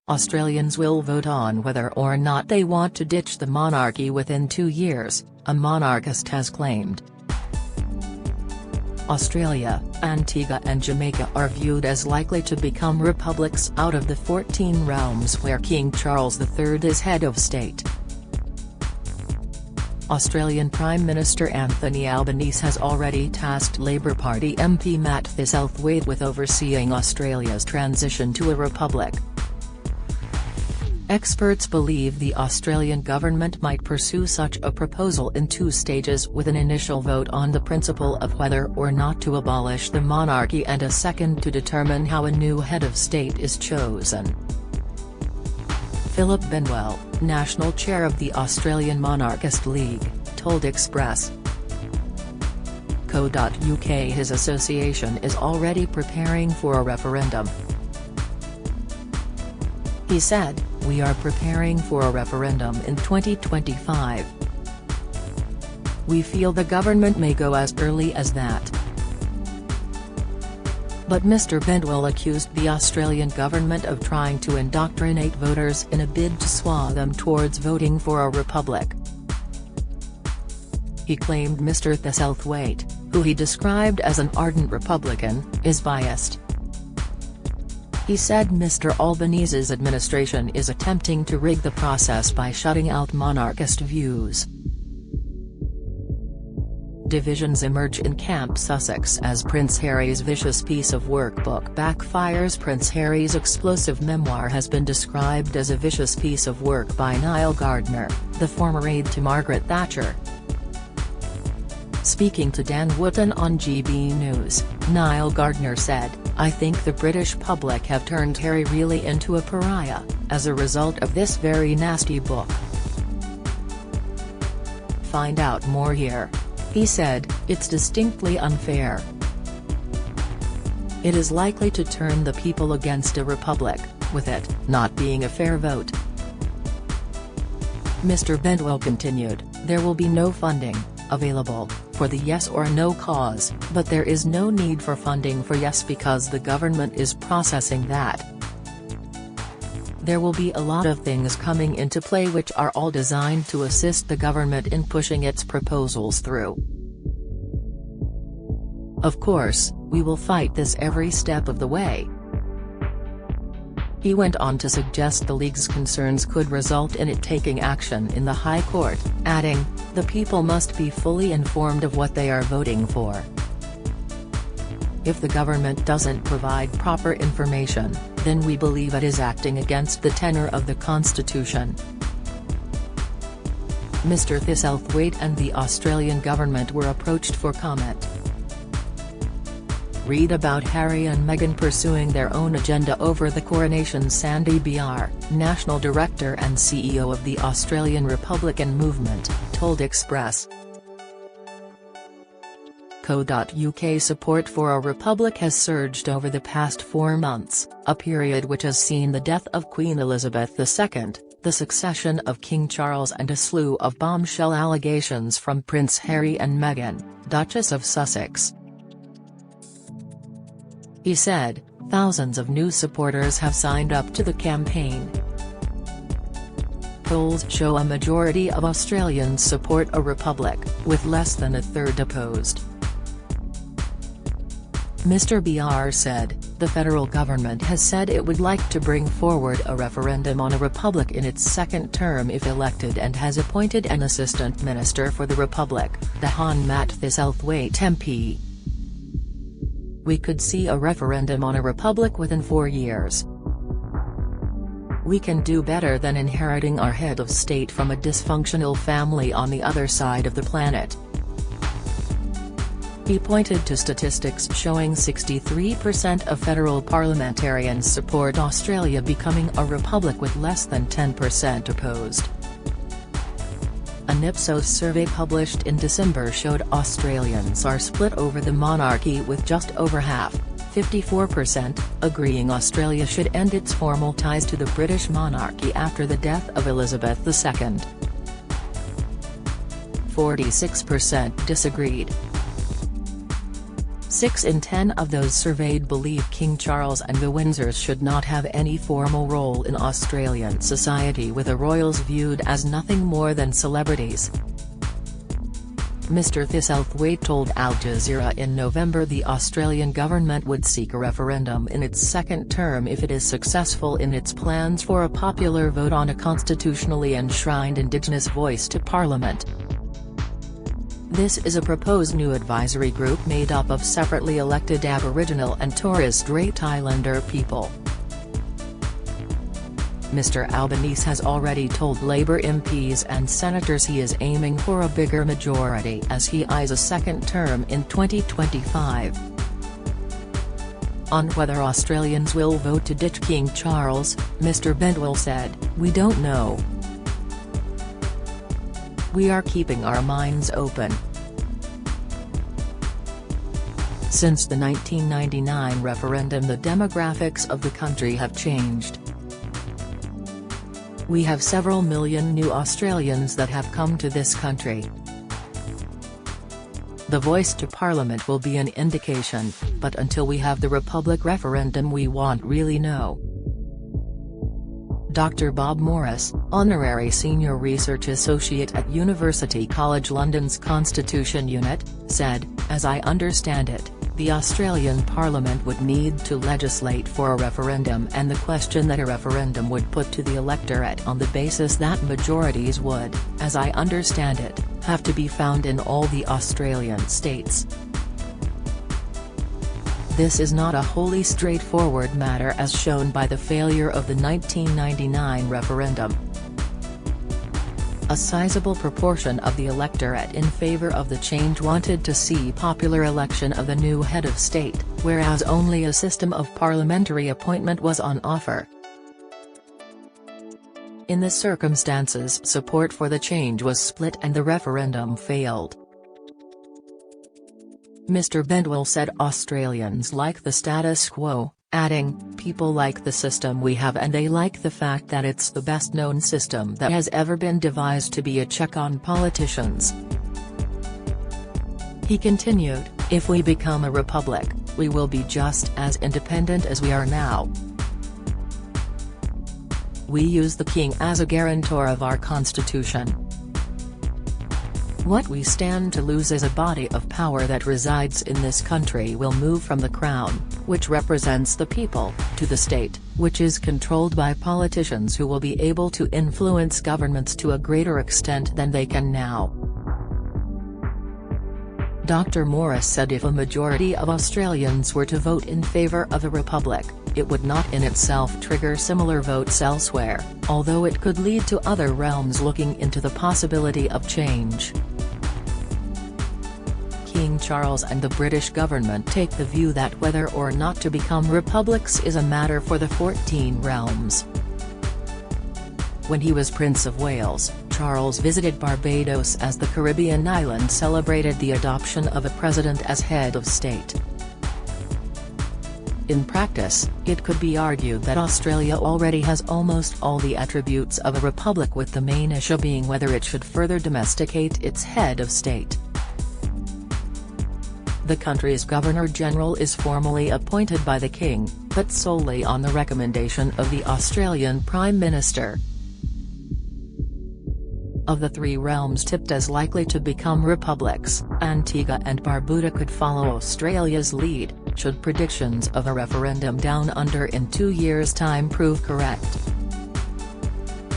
Australians will vote on whether or not they want to ditch the monarchy within 2 years, a monarchist has claimed. Australia, Antigua and Jamaica are viewed as likely to become republics out of the 14 realms where King Charles III is head of state. Australian Prime Minister Anthony Albanese has already tasked Labour Party MP Matt Thistlethwaite with overseeing Australia's transition to a republic. Experts believe the Australian government might pursue such a proposal in 2 stages, with an initial vote on the principle of whether or not to abolish the monarchy and a second to determine how a new head of state is chosen. Philip Benwell, national chair of the Australian Monarchist League, told Express.co.uk his association is already preparing for a referendum. He said, "We are preparing for a referendum in 2025. We feel the government may go as early as that." But Mr Benwell accused the Australian government of trying to indoctrinate voters in a bid to sway them towards voting for a republic. He claimed Mr Thistlethwaite, who he described as an ardent Republican, is biased. He said Mr Albanese's administration is attempting to rig the process by shutting out monarchist views. Divisions emerge in Camp Sussex as Prince Harry's vicious piece of work book backfires. Prince Harry's explosive memoir has been described as a vicious piece of work by Niall Gardner, the former aide to Margaret Thatcher. Speaking to Dan Wootton on GB News, Niall Gardner said, "I think the British public have turned Harry really into a pariah, as a result of this very nasty book. Find out more here." He said, "It's distinctly unfair. It is likely to turn the people against a republic, with it not being a fair vote." Mr Benwell continued, "There will be no funding available for the yes or no cause, but there is no need for funding for yes because the government is processing that. There will be a lot of things coming into play which are all designed to assist the government in pushing its proposals through. Of course, we will fight this every step of the way." He went on to suggest the League's concerns could result in it taking action in the High Court, adding, "The people must be fully informed of what they are voting for. If the government doesn't provide proper information, then we believe it is acting against the tenor of the Constitution." Mr Thistlethwaite and the Australian government were approached for comment. Read about Harry and Meghan pursuing their own agenda over the coronation. Sandy Bear, National Director and CEO of the Australian Republican Movement, told Express.co.uk support for a republic has surged over the past 4 months, a period which has seen the death of Queen Elizabeth II, the succession of King Charles and a slew of bombshell allegations from Prince Harry and Meghan, Duchess of Sussex. He said, "Thousands of new supporters have signed up to the campaign. Polls show a majority of Australians support a republic, with less than a third opposed." Mr Bear said, "The federal government has said it would like to bring forward a referendum on a republic in its second term if elected and has appointed an assistant minister for the republic, the Hon Matt Thistlethwaite MP. We could see a referendum on a republic within 4 years. We can do better than inheriting our head of state from a dysfunctional family on the other side of the planet." He pointed to statistics showing 63% of federal parliamentarians support Australia becoming a republic with less than 10% opposed. An Ipsos survey published in December showed Australians are split over the monarchy, with just over half, 54%, agreeing Australia should end its formal ties to the British monarchy after the death of Elizabeth II. 46% disagreed. 6 in 10 of those surveyed believe King Charles and the Windsors should not have any formal role in Australian society, with the royals viewed as nothing more than celebrities. Mr Thistlethwaite told Al Jazeera in November the Australian government would seek a referendum in its second term if it is successful in its plans for a popular vote on a constitutionally enshrined Indigenous voice to Parliament. This is a proposed new advisory group made up of separately elected Aboriginal and Torres Strait Islander people. Mr Albanese has already told Labour MPs and senators he is aiming for a bigger majority as he eyes a second term in 2025. On whether Australians will vote to ditch King Charles, Mr Bendwell said, "We don't know. We are keeping our minds open." Since the 1999 referendum, the demographics of the country have changed. We have several million new Australians that have come to this country. The voice to Parliament will be an indication, but until we have the Republic referendum we won't really know. Dr Bob Morris, Honorary Senior Research Associate at University College London's Constitution Unit, said, "As I understand it, the Australian Parliament would need to legislate for a referendum, and the question that a referendum would put to the electorate on the basis that majorities would, as I understand it, have to be found in all the Australian states. This is not a wholly straightforward matter as shown by the failure of the 1999 referendum. A sizable proportion of the electorate in favour of the change wanted to see popular election of the new head of state, whereas only a system of parliamentary appointment was on offer. In the circumstances, support for the change was split and the referendum failed." Mr Bendwell said Australians like the status quo, adding, "People like the system we have and they like the fact that it's the best known system that has ever been devised to be a check on politicians." He continued, "If we become a republic, we will be just as independent as we are now. We use the king as a guarantor of our constitution. What we stand to lose is a body of power that resides in this country will move from the Crown, which represents the people, to the state, which is controlled by politicians who will be able to influence governments to a greater extent than they can now." Dr Morris said if a majority of Australians were to vote in favour of a republic, it would not in itself trigger similar votes elsewhere, although it could lead to other realms looking into the possibility of change. King Charles and the British government take the view that whether or not to become republics is a matter for the 14 realms. When he was Prince of Wales, Charles visited Barbados as the Caribbean island celebrated the adoption of a president as head of state. In practice, it could be argued that Australia already has almost all the attributes of a republic, with the main issue being whether it should further domesticate its head of state. The country's Governor-General is formally appointed by the King, but solely on the recommendation of the Australian Prime Minister. Of the three realms tipped as likely to become republics, Antigua and Barbuda could follow Australia's lead, should predictions of a referendum down under in 2 years' time prove correct.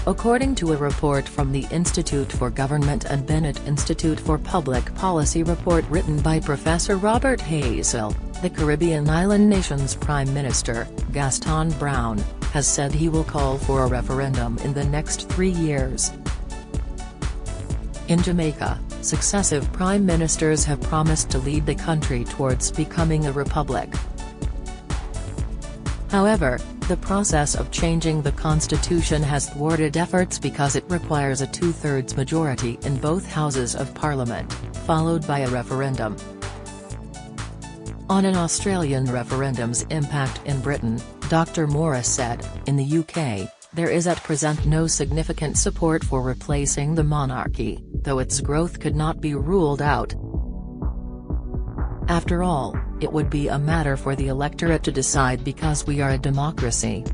According to a report from the Institute for Government and Bennett Institute for Public Policy report written by Professor Robert Hazel, the Caribbean island nation's Prime Minister, Gaston Brown, has said he will call for a referendum in the next 3 years. In Jamaica, successive prime ministers have promised to lead the country towards becoming a republic. However, the process of changing the constitution has thwarted efforts because it requires a 2/3 majority in both houses of parliament, followed by a referendum. On an Australian referendum's impact in Britain, Dr Morris said, "In the UK, there is at present no significant support for replacing the monarchy, though its growth could not be ruled out. After all, It would be a matter for the electorate to decide because we are a democracy.